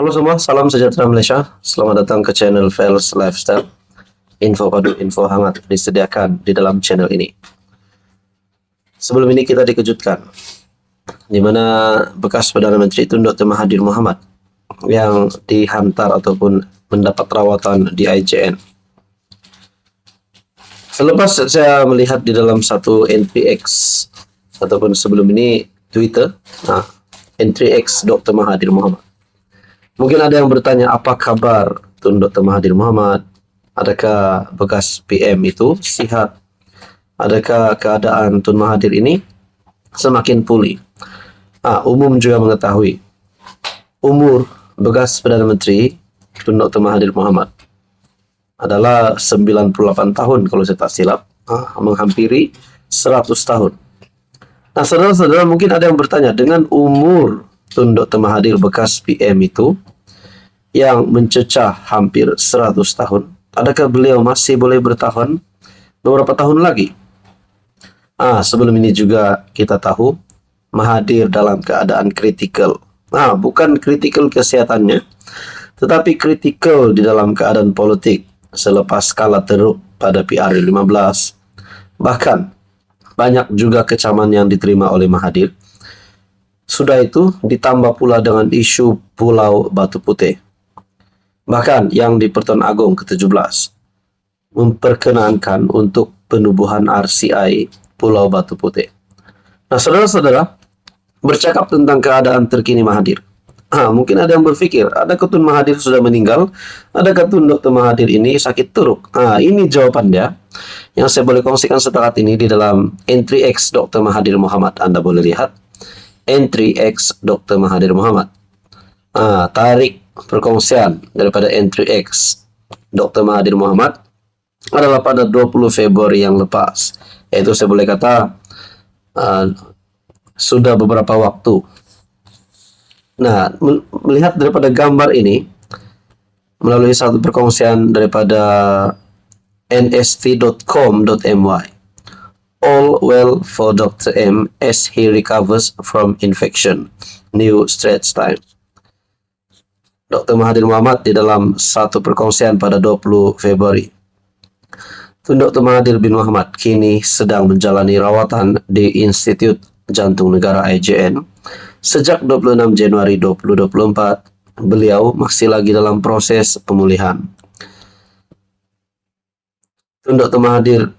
Halo semua, salam sejahtera Malaysia. Selamat datang ke channel Fels Lifestyle. Info padu, info hangat disediakan di dalam channel ini. Sebelum ini kita dikejutkan, di mana bekas Perdana Menteri Tun Dr. Mahathir Mohamad yang dihantar ataupun mendapat rawatan di IJN. Selepas saya melihat di dalam satu entry X ataupun sebelum ini Twitter, entry X Dr. Mahathir Mohamad. Mungkin ada yang bertanya, apa kabar Tun Dr. Mahathir Mohamad? Adakah bekas PM itu sihat? Adakah keadaan Tun Mahathir ini semakin pulih? Umum juga mengetahui umur bekas Perdana Menteri Tun Dr. Mahathir Mohamad adalah 98 tahun kalau saya tak silap, menghampiri 100 tahun. Nah, saudara-saudara, mungkin ada yang bertanya, dengan umur Tun Dr. Mahathir bekas PM itu yang mencecah hampir 100 tahun, adakah beliau masih boleh bertahan beberapa tahun lagi? Sebelum ini juga kita tahu Mahathir dalam keadaan kritikal. Bukan kritikal kesehatannya, tetapi kritikal di dalam keadaan politik selepas kalah teruk pada PR15. Bahkan banyak juga kecaman yang diterima oleh Mahathir. Sudah itu ditambah pula dengan isu Pulau Batu Putih. Bahkan yang di Pertuan Agong ke-17 memperkenankan untuk penubuhan RCI Pulau Batu Putih. Nah, saudara-saudara, bercakap tentang keadaan terkini Mahathir. Mungkin ada yang berpikir, adakah Tun Mahathir sudah meninggal? Adakah Tun Dr. Mahathir ini sakit teruk? Ini jawabannya yang saya boleh kongsikan setelah ini di dalam entry X Dr. Mahathir Mohamad. Anda boleh lihat entry X Dr. Mahathir Mohamad. Tarik perkongsian daripada entry X Dr. Mahathir Mohamad adalah pada 20 Februari yang lepas. Yaitu saya boleh kata sudah beberapa waktu. Nah, melihat daripada gambar ini melalui satu perkongsian daripada nst.com.my. All well for Dr. M as he recovers from infection. New Straits Times. Dr. Mahathir Mohamad di dalam satu perkongsian pada 20 Februari. Tun Dr. Mahathir bin Mohamad kini sedang menjalani rawatan di Institut Jantung Negara IJN. Sejak 26 Januari 2024, beliau masih lagi dalam proses pemulihan. Tun Dr. Mahathir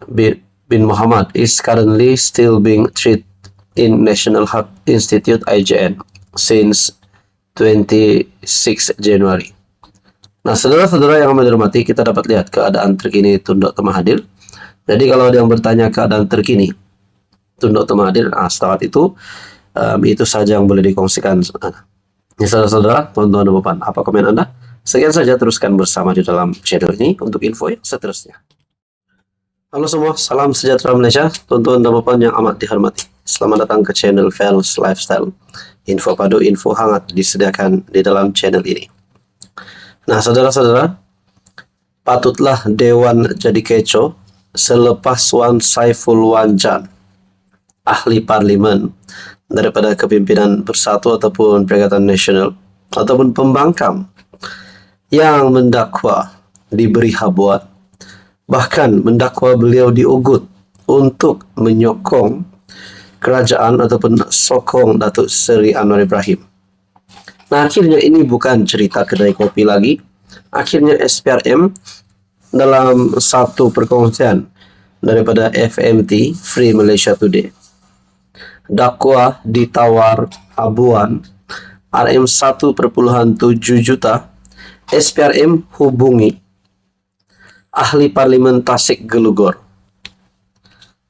bin Mohamad is currently still being treated in National Heart Institute IJN since 26 Januari. Nah, saudara-saudara yang kami hormati, kita dapat lihat keadaan terkini Tun Dr. Mahathir. Jadi kalau ada yang bertanya keadaan terkini Tun Dr. Mahathir, setakat itu saja yang boleh dikongsikan. Saudara-saudara, tuan-tuan dan puan, apa komen Anda? Sekian saja, teruskan bersama di dalam channel ini untuk info yang seterusnya. Halo semua, salam sejahtera Malaysia, tuan-tuan dan puan yang amat dihormati. Selamat datang ke channel Fels Lifestyle. Info padu, info hangat disediakan di dalam channel ini. Nah, saudara-saudara, patutlah Dewan jadi kecoh selepas Wan Saiful Wanjan, ahli parlimen daripada kepimpinan Bersatu ataupun Perikatan Nasional ataupun pembangkang yang mendakwa diberi habuat, bahkan mendakwa beliau diugut untuk menyokong kerajaan ataupun sokong Datuk Seri Anwar Ibrahim. Nah, akhirnya ini bukan cerita kedai kopi lagi. Akhirnya SPRM dalam satu perkongsian daripada FMT, Free Malaysia Today, dakwa ditawar habuan RM 1,7 juta, SPRM hubungi ahli parlimen Tasik Gelugor.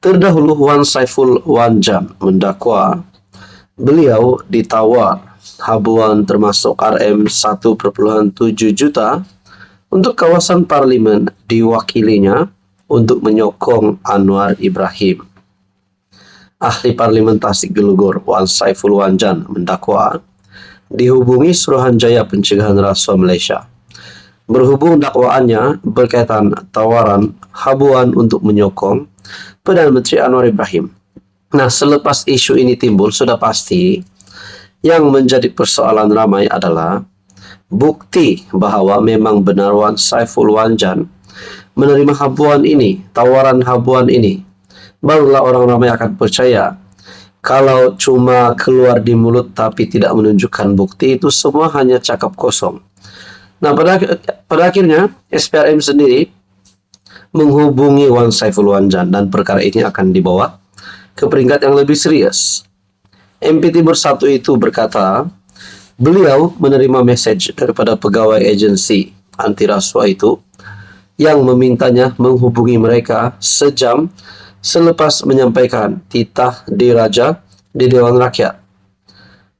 Terdahulu Wan Saiful Wanjan mendakwa beliau ditawar habuan termasuk RM 1,7 juta untuk kawasan parlimen diwakilinya untuk menyokong Anwar Ibrahim. Ahli parlimen Tasik Gelugor Wan Saiful Wanjan mendakwa dihubungi Suruhanjaya Pencegahan Rasuah Malaysia. Berhubung dakwaannya berkaitan tawaran habuan untuk menyokong Perdana Menteri Anwar Ibrahim. Nah, selepas isu ini timbul, sudah pasti yang menjadi persoalan ramai adalah bukti bahwa memang benar Wan Saiful Wanjan menerima habuan ini, tawaran habuan ini, barulah orang ramai akan percaya. Kalau cuma keluar di mulut tapi tidak menunjukkan bukti, itu semua hanya cakap kosong. Nah, pada akhirnya SPRM sendiri menghubungi Wan Saiful Wanjan dan perkara ini akan dibawa ke peringkat yang lebih serius. MPT Bersatu itu berkata, beliau menerima message daripada pegawai agensi anti rasuah itu yang memintanya menghubungi mereka sejam selepas menyampaikan titah diraja di Dewan Rakyat.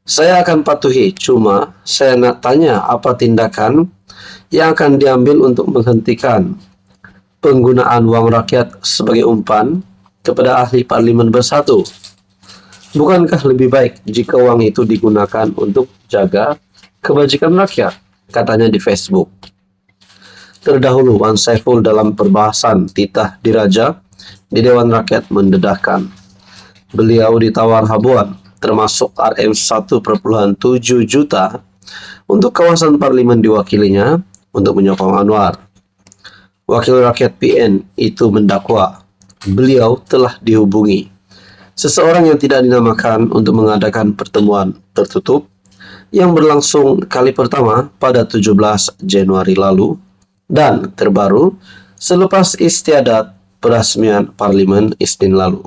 Saya akan patuhi, cuma saya nak tanya apa tindakan yang akan diambil untuk menghentikan penggunaan wang rakyat sebagai umpan kepada ahli Parlimen Bersatu. Bukankah lebih baik jika wang itu digunakan untuk jaga kebajikan rakyat, katanya di Facebook. Terdahulu, Wan Saiful dalam perbahasan titah diraja di Dewan Rakyat mendedahkan beliau ditawar habuan termasuk Rm1,7 juta untuk kawasan parlimen diwakilinya untuk menyokong Anwar. Wakil rakyat PN itu mendakwa beliau telah dihubungi seseorang yang tidak dinamakan untuk mengadakan pertemuan tertutup yang berlangsung kali pertama pada 17 Januari lalu dan terbaru selepas istiadat peresmian parlimen Isnin lalu.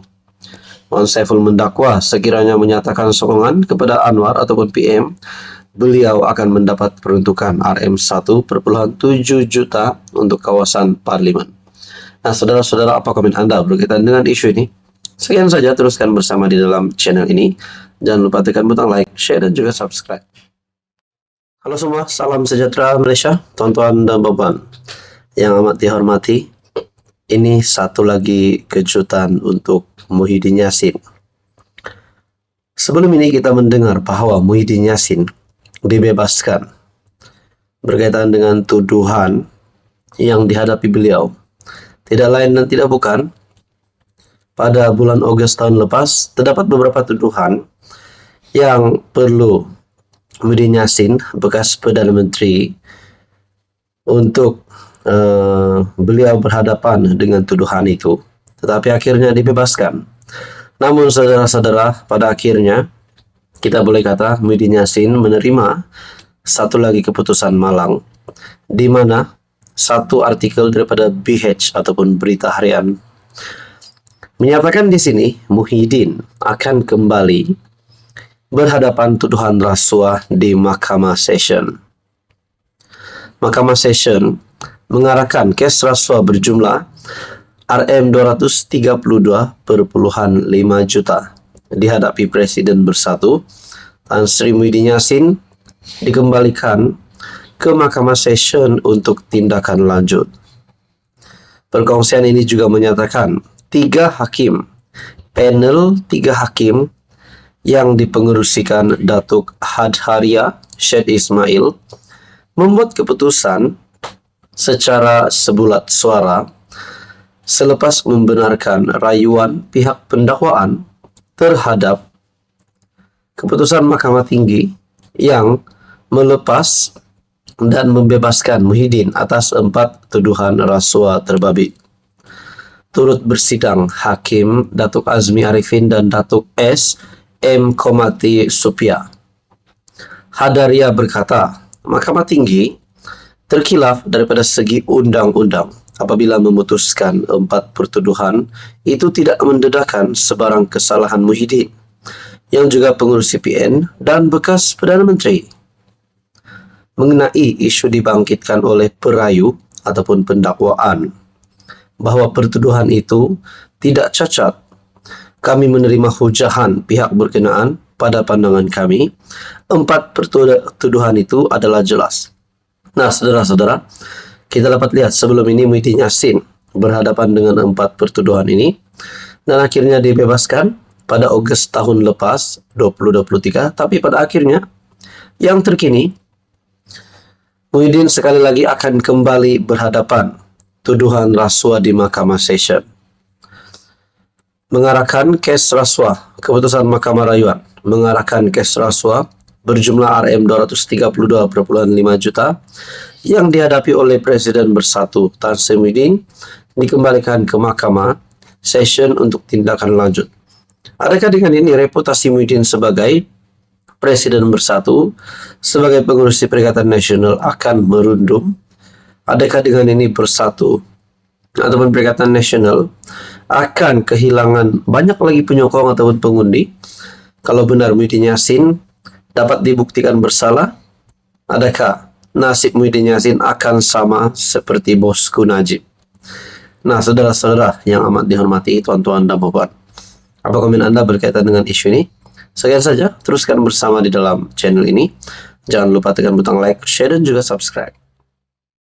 Wan Saiful mendakwa sekiranya menyatakan sokongan kepada Anwar ataupun PM, beliau akan mendapat peruntukan Rm1,7 juta untuk kawasan parlimen. Nah, saudara-saudara, apa komen Anda berkaitan dengan isu ini? Sekian saja, teruskan bersama di dalam channel ini. Jangan lupa tekan butang like, share, dan juga subscribe. Halo semua, salam sejahtera Malaysia, tuan-tuan dan puan yang amat dihormati. Ini satu lagi kejutan untuk Muhyiddin Yassin. Sebelum ini kita mendengar bahwa Muhyiddin Yassin dibebaskan berkaitan dengan tuduhan yang dihadapi beliau. Tidak lain dan tidak bukan, pada bulan Ogos tahun lepas terdapat beberapa tuduhan yang perlu Muhyiddin Yassin, bekas Perdana Menteri, untuk beliau berhadapan dengan tuduhan itu, tetapi akhirnya dibebaskan. Namun saudara-saudara, pada akhirnya kita boleh kata Muhyiddin Yassin menerima satu lagi keputusan malang, di mana satu artikel daripada BH ataupun Berita Harian menyatakan di sini Muhyiddin akan kembali berhadapan tuduhan rasuah di Mahkamah Session. Mahkamah Session mengarahkan kes rasuah berjumlah Rm232,5 juta dihadapi Presiden Bersatu Tan Sri Muhyiddin Yassin dikembalikan ke Mahkamah Session untuk tindakan lanjut. Perkongsian ini juga menyatakan panel 3 hakim yang dipengerusikan Datuk Hadharia Syed Ismail membuat keputusan secara sebulat suara selepas membenarkan rayuan pihak pendakwaan terhadap keputusan Mahkamah Tinggi yang melepas dan membebaskan Muhyiddin atas 4 tuduhan rasuah terbabit. Turut bersidang Hakim Datuk Azmi Arifin dan Datuk S. M. Komati Supia. Hadaria berkata, Mahkamah Tinggi terkilaf daripada segi undang-undang apabila memutuskan 4 pertuduhan itu tidak mendedahkan sebarang kesalahan Muhyiddin yang juga pengurus CPN dan bekas Perdana Menteri. Mengenai isu dibangkitkan oleh perayu ataupun pendakwaan bahwa pertuduhan itu tidak cacat, kami menerima hujahan pihak berkenaan. Pada pandangan kami, 4 pertuduhan itu adalah jelas. Nah, saudara-saudara, kita dapat lihat sebelum ini Muhyiddin Yassin berhadapan dengan 4 pertuduhan ini dan akhirnya dibebaskan pada Ogos tahun lepas 2023. Tapi pada akhirnya yang terkini Muhyiddin sekali lagi akan kembali berhadapan tuduhan rasuah di Mahkamah Session, mengarahkan kes rasuah. Keputusan Mahkamah Rayuan mengarahkan kes rasuah berjumlah Rp232,5 juta yang dihadapi oleh Presiden Bersatu Tan Sri Muhyiddin dikembalikan ke Mahkamah Session untuk tindakan lanjut. Adakah dengan ini reputasi Muhyiddin sebagai Presiden Bersatu, sebagai pengurus di Perikatan Nasional akan merundum? Adakah dengan ini Bersatu ataupun Perikatan Nasional akan kehilangan banyak lagi penyokong ataupun pengundi kalau benar Muhyiddin Yassin dapat dibuktikan bersalah? Adakah nasib Muhyiddin Yassin akan sama seperti bosku Najib? Nah, saudara-saudara yang amat dihormati, tuan-tuan dan puan, apa komen Anda berkaitan dengan isu ini? Sekian saja, teruskan bersama di dalam channel ini. Jangan lupa tekan butang like, share, dan juga subscribe.